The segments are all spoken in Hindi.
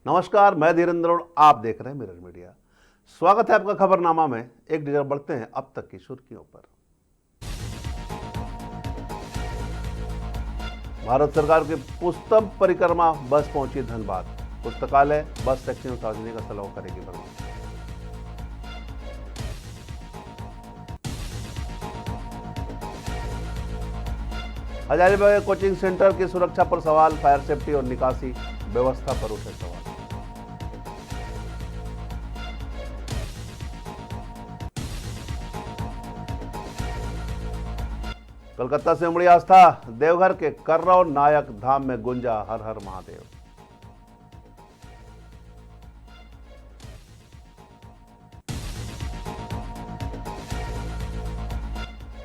नमस्कार, मैं धीरेन्द्र और आप देख रहे हैं मिरर मीडिया। स्वागत है आपका खबरनामा में। एक नजर बढ़ते हैं अब तक की सुर्खियों पर। भारत सरकार की पुस्तक परिक्रमा बस पहुंची धनबाद। पुस्तकालय, बस, शैक्षणिक, सार्वजनिक स्थलों को करेगी भ्रमण। हजारीबाग कोचिंग सेंटर की सुरक्षा पर सवाल। फायर सेफ्टी और निकासी व्यवस्था पर उठे सवाल। कोलकाता से उमड़ी आस्था। देवघर के कर्रौ नायक धाम में गुंजा हर हर महादेव।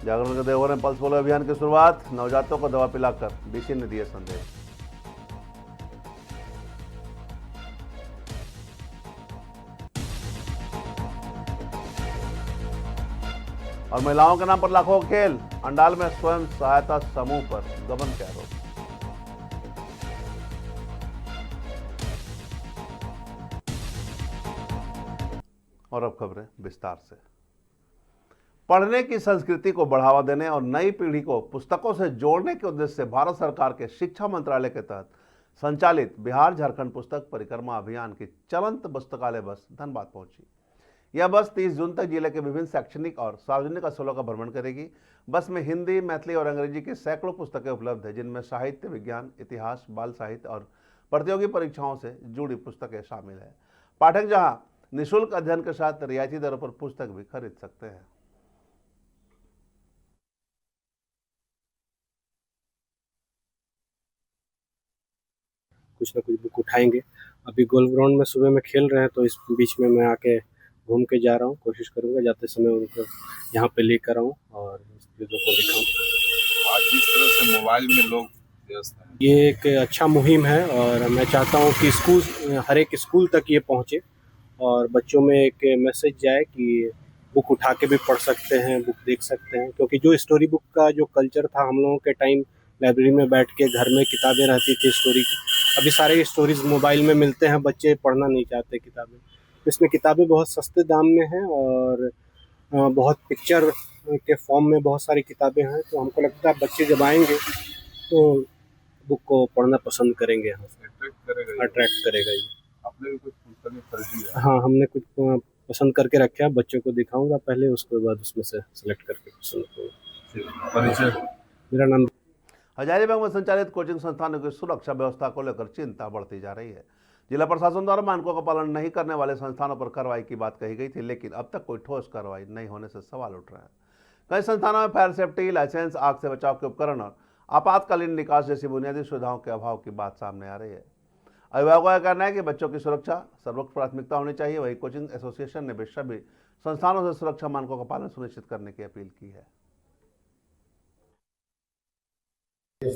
जागरण के देवघर में पल्स पोलियो अभियान की शुरुआत। नवजातों को दवा पिलाकर डीसी ने दिए संदेश। और महिलाओं के नाम पर लाखों खेल। अंडाल में स्वयं सहायता समूह पर गबन के आरोप। और अब खबरें विस्तार से। पढ़ने की संस्कृति को बढ़ावा देने और नई पीढ़ी को पुस्तकों से जोड़ने के उद्देश्य से भारत सरकार के शिक्षा मंत्रालय के तहत संचालित बिहार झारखंड पुस्तक परिक्रमा अभियान की चलंत पुस्तकालय बस धनबाद पहुंची। यह बस 30 जून तक जिले के विभिन्न शैक्षणिक और सार्वजनिक स्थलों का भ्रमण करेगी। बस में हिंदी, मैथिली और अंग्रेजी की सैकड़ों पुस्तकें उपलब्ध है, जिनमें साहित्य, विज्ञान, इतिहास, बाल साहित्य और प्रतियोगी परीक्षाओं से जुड़ी पुस्तकें शामिल है। पाठक जहां निःशुल्क अध्ययन के साथ रियायती दरों पर पुस्तक भी खरीद सकते हैं। कुछ ना कुछ बुक उठाएंगे। अभी गोल्फ ग्राउंड में सुबह में खेल रहे हैं, तो इस बीच में मैं आके घूम के जा रहा हूँ। कोशिश करूंगा जाते समय उनको यहाँ पे लेकर आऊँ और इस चीज़ों को दिखाऊँ। आज जिस तरह से मोबाइल में लोग व्यस्त हैं, ये एक अच्छा मुहिम है और मैं चाहता हूँ कि स्कूल, हर एक स्कूल तक ये पहुँचे और बच्चों में एक मैसेज जाए कि बुक उठा के भी पढ़ सकते हैं, बुक देख सकते हैं। क्योंकि जो स्टोरी बुक का जो कल्चर था हम लोगों के टाइम, लाइब्रेरी में बैठ के घर में किताबें रहती थी स्टोरी की, अभी सारे स्टोरीज मोबाइल में मिलते हैं, बच्चे पढ़ना नहीं चाहते किताबें। इसमें किताबें बहुत सस्ते दाम में हैं और बहुत पिक्चर के फॉर्म में बहुत सारी किताबें हैं, तो हमको लगता है बच्चे जब आएंगे तो बुक को पढ़ना पसंद करेंगे, अट्रैक्ट करेगा ये। आपने भी कुछ पुस्तकें खरीदी है? हाँ, हमने कुछ पसंद करके रखे हैं, बच्चों को दिखाऊंगा पहले, उसके बाद उसमें से सिलेक्ट करके पसंद करूँगा। परिचय? मेरा नाम। हजारीबाग में संचालित कोचिंग संस्थानों की सुरक्षा व्यवस्था को लेकर चिंता बढ़ती जा रही है। जिला प्रशासन द्वारा मानकों का पालन नहीं करने वाले संस्थानों पर कार्रवाई की बात कही गई थी, लेकिन अब तक कोई ठोस कार्रवाई नहीं होने से सवाल उठ रहे हैं। कई संस्थानों में फायर सेफ्टी लाइसेंस, आग से बचाव के उपकरण और आपातकालीन निकास जैसी बुनियादी सुविधाओं के अभाव की बात सामने आ रही है। अभिभावकों का कहना है कि बच्चों की सुरक्षा सर्वोच्च प्राथमिकता होनी चाहिए। वहीं कोचिंग एसोसिएशन ने भी सभी संस्थानों से सुरक्षा मानकों का पालन सुनिश्चित करने की अपील की है।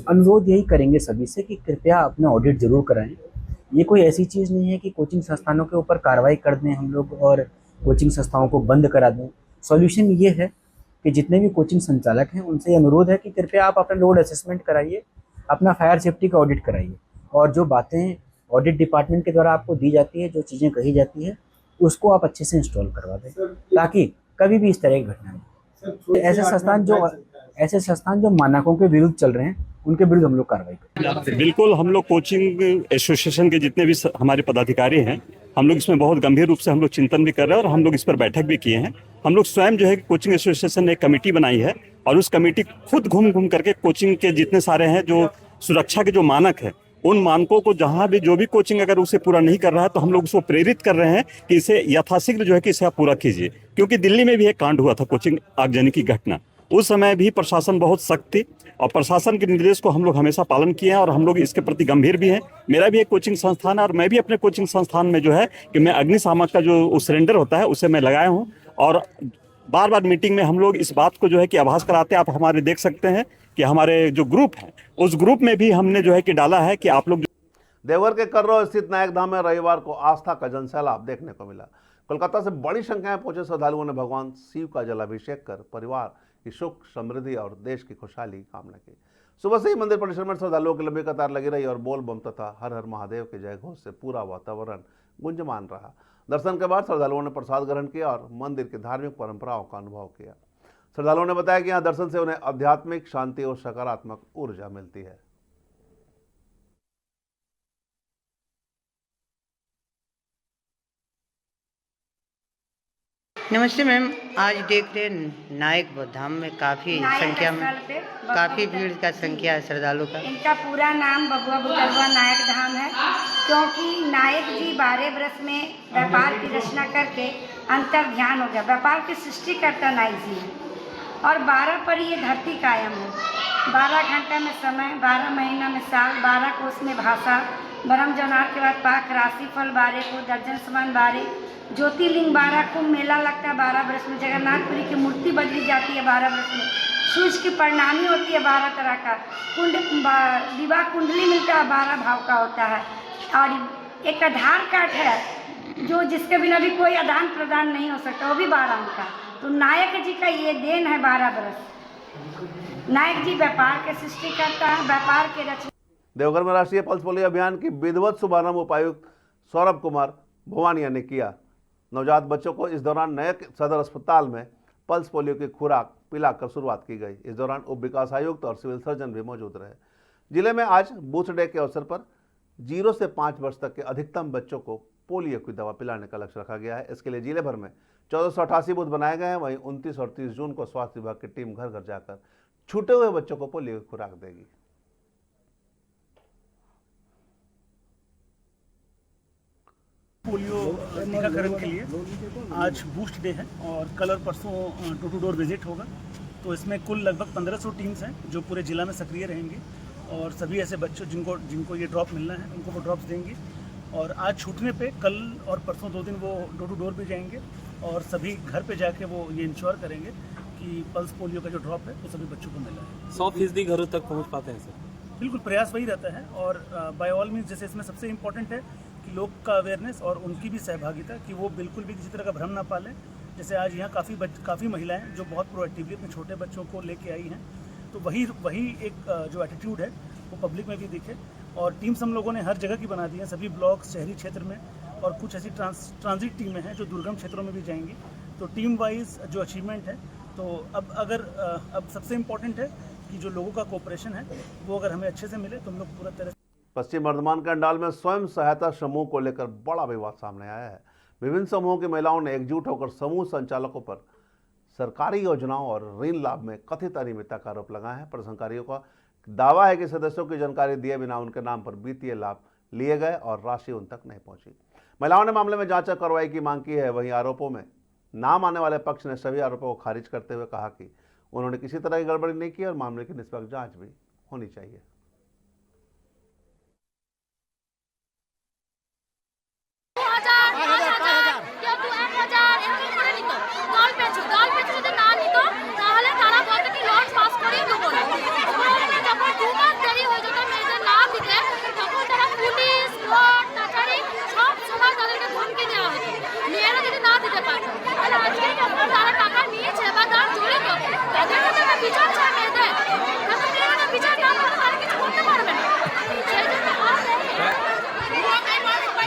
अनुरोध यही करेंगे सभी से कि कृपया अपना ऑडिट जरूर कराएं। ये कोई ऐसी चीज़ नहीं है कि कोचिंग संस्थानों के ऊपर कार्रवाई कर दें हम लोग और कोचिंग संस्थाओं को बंद करा दें। सॉल्यूशन ये है कि जितने भी कोचिंग संचालक हैं उनसे अनुरोध है कि कृपया आप अपना लोड असेसमेंट कराइए, अपना फायर सेफ्टी का ऑडिट कराइए और जो बातें ऑडिट डिपार्टमेंट के द्वारा आपको दी जाती है, जो चीज़ें कही जाती है, उसको आप अच्छे से इंस्टॉल करवा दें ताकि कभी भी इस तरह की घटना नहीं। ऐसे संस्थान जो मानकों के विरुद्ध चल रहे हैं उनके विरुद्ध हम लोग कार्रवाई करें। बिल्कुल, हम लोग कोचिंग एसोसिएशन के जितने भी हमारे पदाधिकारी हैं, हम लोग इसमें बहुत गंभीर रूप से हम लोग चिंतन भी कर रहे हैं और हम लोग इस पर बैठक भी किए हैं। हम लोग स्वयं जो है कोचिंग एसोसिएशन ने एक कमेटी बनाई है और उस कमेटी खुद घूम घूम करके कोचिंग के जितने सारे हैं जो सुरक्षा के जो मानक है, उन मानकों को जहां भी जो भी कोचिंग अगर उसे पूरा नहीं कर रहा है तो हम लोग उसको प्रेरित कर रहे हैं कि इसे यथाशीघ्र जो है कि इसे आप पूरा कीजिए। क्योंकि दिल्ली में भी एक कांड हुआ था, कोचिंग आगजनी की घटना। उस समय भी प्रशासन बहुत सख्त थी और प्रशासन के निर्देश को हम लोग हमेशा पालन किए हैं और हम लोग इसके प्रति गंभीर भी हैं। मेरा भी एक कोचिंग संस्थान है और मैं भी अपने कोचिंग संस्थान में जो है कि मैं अग्निशामक का जो सिलेंडर होता है उसे मैं लगाया हूँ और बार बार मीटिंग में हम लोग इस बात को जो है कि आभास कराते हैं। आप हमारे देख सकते हैं कि हमारे जो ग्रुप है उस ग्रुप में भी हमने जो है कि डाला है कि आप लोग। देवघर के कर्रौ स्थित नायक धाम में रविवार को आस्था का जनसैलाब देखने को मिला। कोलकाता से बड़ी संख्या में पहुंचे श्रद्धालुओं ने भगवान शिव का जलाभिषेक कर परिवार की सुख, समृद्धि और देश की खुशहाली की कामना की। सुबह से ही मंदिर परिसर में श्रद्धालुओं की लंबी कतार लगी रही और बोल बम तथा हर हर महादेव के जय घोष से पूरा वातावरण गुंजमान रहा। दर्शन के बाद श्रद्धालुओं ने प्रसाद ग्रहण किया और मंदिर की धार्मिक परंपराओं का अनुभव किया। श्रद्धालुओं ने बताया कि यहाँ दर्शन से उन्हें आध्यात्मिक शांति और सकारात्मक ऊर्जा मिलती है। नमस्ते मैम, आज देख रहे हैं नायक बौद्ध धाम में काफ़ी संख्या में काफ़ी भीड़ का संख्या है श्रद्धालु का। इनका पूरा नाम बबुआ बुतरुआ नायक धाम है, क्योंकि नायक जी 12 वर्ष में व्यापार की रचना करके अंतर ध्यान हो गया। व्यापार की सृष्टि करता नायक जी है और 12 पर ये धरती कायम है। 12 घंटा में समय, 12 महीना में साल, 12 कोस में भाषा, ब्रह्म जौनार के बाद पाक, राशि फल 12 को, दर्जन समान 12, ज्योतिर्लिंग 12, कुंभ मेला लगता है 12 वर्ष में, जगन्नाथपुरी की मूर्ति बदली जाती है 12 वर्ष में, सूर्य की प्रणामी होती है 12 तरह का, विवाह कुंडली मिलता है 12 भाव का होता है, और एक आधार कार्ड है जो जिसके बिना भी कोई आदान प्रदान नहीं हो सकता, वो भी 12 अंक का। तो नायक जी का ये देन है 12 वर्ष। नायक जी व्यापार के सृष्टि करता है, व्यापार के रचना। देवघर में राष्ट्रीय पल्स पोलियो अभियान की विधिवत शुभारंभ उपायुक्त सौरभ कुमार भवानिया ने किया। नवजात बच्चों को इस दौरान नए सदर अस्पताल में पल्स पोलियो की खुराक पिलाकर शुरुआत की गई। इस दौरान उप विकास आयुक्त और सिविल सर्जन भी मौजूद रहे। जिले में आज बूथ डे के अवसर पर 0 से 5 वर्ष तक के अधिकतम बच्चों को पोलियो की दवा पिलाने का लक्ष्य रखा गया है। इसके लिए जिले भर में 1488 बूथ बनाए गए हैं। वहीं 29 और 30 जून को स्वास्थ्य विभाग की टीम घर घर जाकर छूटे हुए बच्चों को पोलियो की खुराक देगी। पोलियो टीकाकरण के लिए आज बूस्ट डे है और कल और परसों डोर टू डोर विजिट होगा। तो इसमें कुल लगभग 1500 टीम्स हैं जो पूरे जिला में सक्रिय रहेंगी और सभी ऐसे बच्चों जिनको ये ड्रॉप मिलना है उनको वो ड्रॉप्स देंगे। और आज छूटने पे कल और परसों 2 दिन वो डोर टू डोर भी जाएंगे और सभी घर पे जाके वो ये इंश्योर करेंगे कि पल्स पोलियो का जो ड्रॉप है वो सभी बच्चों को मिला है। 100% घरों तक पहुँच पाते हैं सर? बिल्कुल, प्रयास वही रहता है और बाय ऑल मीन्स जैसे इसमें सबसे इम्पोर्टेंट है कि लोग का अवेयरनेस और उनकी भी सहभागिता, कि वो बिल्कुल भी किसी तरह का भ्रम ना पालें। जैसे आज यहाँ काफ़ी महिलाएं जो बहुत प्रोएक्टिवली अपने छोटे बच्चों को लेके आई हैं, तो वही एक जो एटीट्यूड है वो पब्लिक में भी दिखे। और टीम्स हम लोगों ने हर जगह की बना दी हैं, सभी ब्लॉक शहरी क्षेत्र में, और कुछ ऐसी ट्रांजिट टीमें हैं जो दुर्गम क्षेत्रों में भी जाएंगी। तो टीम वाइज जो अचीवमेंट है, तो अब सबसे इम्पोर्टेंट है कि जो लोगों का कोऑपरेशन है वो अगर हमें अच्छे से मिले तो हम लोग पूरा तरह। पश्चिम बर्धमान के अंडाल में स्वयं सहायता समूह को लेकर बड़ा विवाद सामने आया है। विभिन्न समूहों की महिलाओं ने एकजुट होकर समूह संचालकों पर सरकारी योजनाओं और ऋण लाभ में कथित अनियमितता का आरोप लगाया है। प्रदर्शनकारियों का दावा है कि सदस्यों की जानकारी दिए बिना उनके नाम पर वित्तीय लाभ लिए गए और राशि उन तक नहीं पहुंची। महिलाओं ने मामले में जांच और कार्रवाई की मांग की है। वहीं आरोपों में नाम आने वाले पक्ष ने सभी आरोपों को खारिज करते हुए कहा कि उन्होंने किसी तरह की गड़बड़ी नहीं की और मामले की निष्पक्ष जांच भी होनी चाहिए।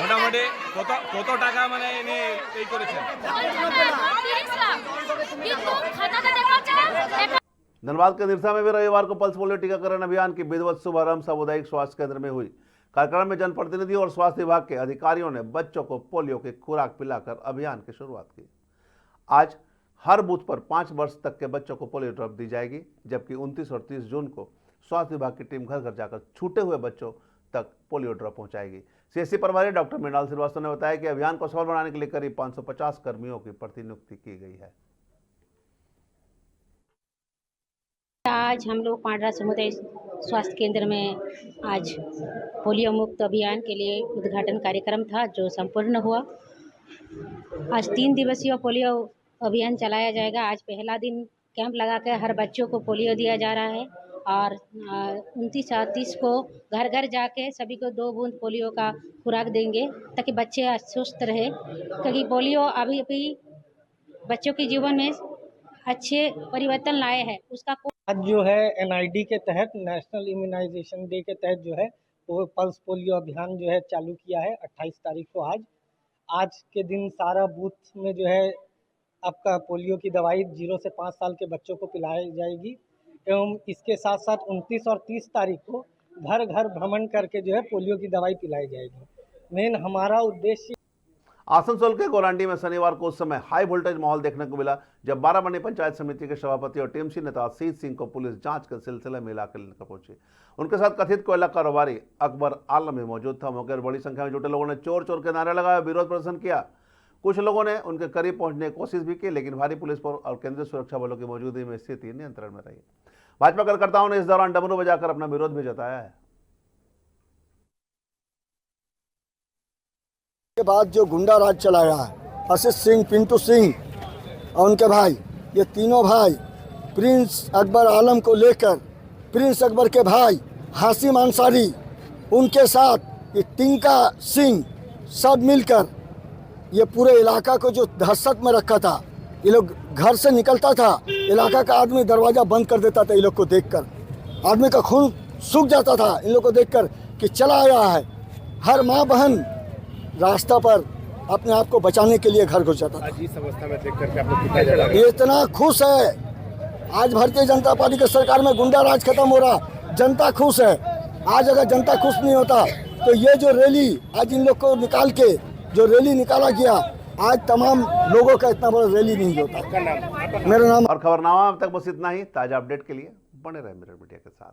মোটামুটি কত টাকা মানে এনে এই করেছেন? धनबाद के निरसा में भी रविवार को पल्स पोलियो टीकाकरण अभियान की विधिवत शुभारंभ सामुदायिक स्वास्थ्य केंद्र में हुई। कार्यक्रम में जनप्रतिनिधि और स्वास्थ्य विभाग के अधिकारियों ने बच्चों को पोलियो की खुराक पिलाकर अभियान की शुरुआत की। आज हर बूथ पर 5 वर्ष तक के बच्चों को पोलियो ड्रॉप दी जाएगी, जबकि 29 और 30 जून को स्वास्थ्य विभाग की टीम घर घर जाकर छूटे हुए बच्चों तक पोलियो ड्रॉप पहुंचाएगी। सीएससी प्रभारी डॉक्टर मृणाल श्रीवास्तव ने बताया कि अभियान को सफल बनाने के लिए करीब 550 कर्मियों की प्रतिनियुक्ति की गई है। आज हम लोग पांडरा समुदाय स्वास्थ्य केंद्र में आज पोलियो मुक्त अभियान के लिए उद्घाटन कार्यक्रम था जो संपूर्ण हुआ। आज 3 दिवसीय पोलियो अभियान चलाया जाएगा। आज पहला दिन कैंप लगाकर हर बच्चों को पोलियो दिया जा रहा है और 29 और 30 को घर घर जाके सभी को 2 बूंद पोलियो का खुराक देंगे ताकि बच्चे स्वस्थ रहे, क्योंकि पोलियो अभी बच्चों के जीवन में अच्छे परिवर्तन लाए हैं। उसका आज जो है NID के तहत, नेशनल इम्यूनाइजेशन डे के तहत जो है वो पल्स पोलियो अभियान जो है चालू किया है 28 तारीख को। आज के दिन सारा बूथ में जो है आपका पोलियो की दवाई 0 से 5 साल के बच्चों को पिलाई जाएगी एवं इसके साथ साथ 29 और 30 तारीख को घर घर भ्रमण करके जो है पोलियो की दवाई पिलाई जाएगी। मेन हमारा उद्देश्य आसनसोल के गोरांडी में शनिवार को उस समय हाई वोल्टेज माहौल देखने को मिला जब बाराबंडी पंचायत समिति के सभापति और टीएमसी नेता आशीष सिंह को पुलिस जांच के सिलसिले में इलाके लेकर पहुंची। उनके साथ कथित कोयला कारोबारी अकबर आलम भी मौजूद था। मौके पर बड़ी संख्या में जुटे लोगों ने चोर चोर के नारे लगाए, विरोध प्रदर्शन किया। कुछ लोगों ने उनके करीब पहुंचने की कोशिश भी की, लेकिन भारी पुलिस और केंद्रीय सुरक्षा बलों की मौजूदगी में स्थिति नियंत्रण में रही। भाजपा कार्यकर्ताओं ने इस दौरान डमरू बजाकर अपना विरोध भी जताया है। के बाद जो गुंडा राज चलाया है, आशीष सिंह, पिंटू सिंह और उनके भाई, ये तीनों भाई प्रिंस अकबर आलम को लेकर प्रिंस अकबर के भाई हाशिम अंसारी, उनके साथ ये टिंका सिंह, सब मिलकर ये पूरे इलाका को जो दहशत में रखा था। ये लोग घर से निकलता था, इलाका का आदमी दरवाज़ा बंद कर देता था। ये लोग को देखकर आदमी का खून सूख जाता था इन लोग को देखकर कि चला आया है। हर माँ बहन रास्ता पर अपने आप को बचाने के लिए घर घुस जाता था। इस अवस्था में देख करके आप लोग कितना जला? ये इतना खुश है। आज भारतीय जनता पार्टी की सरकार में गुंडा राज खत्म हो रहा, जनता खुश है। आज अगर जनता खुश नहीं होता तो ये जो रैली आज इन लोग को निकाल के जो रैली निकाला गया, आज तमाम लोगों का इतना बड़ा रैली नहीं होता। मेरा नाम और खबरनामा अब तक बस इतना ही। ताजा अपडेट के लिए बने रहे मिरर मीडिया के साथ।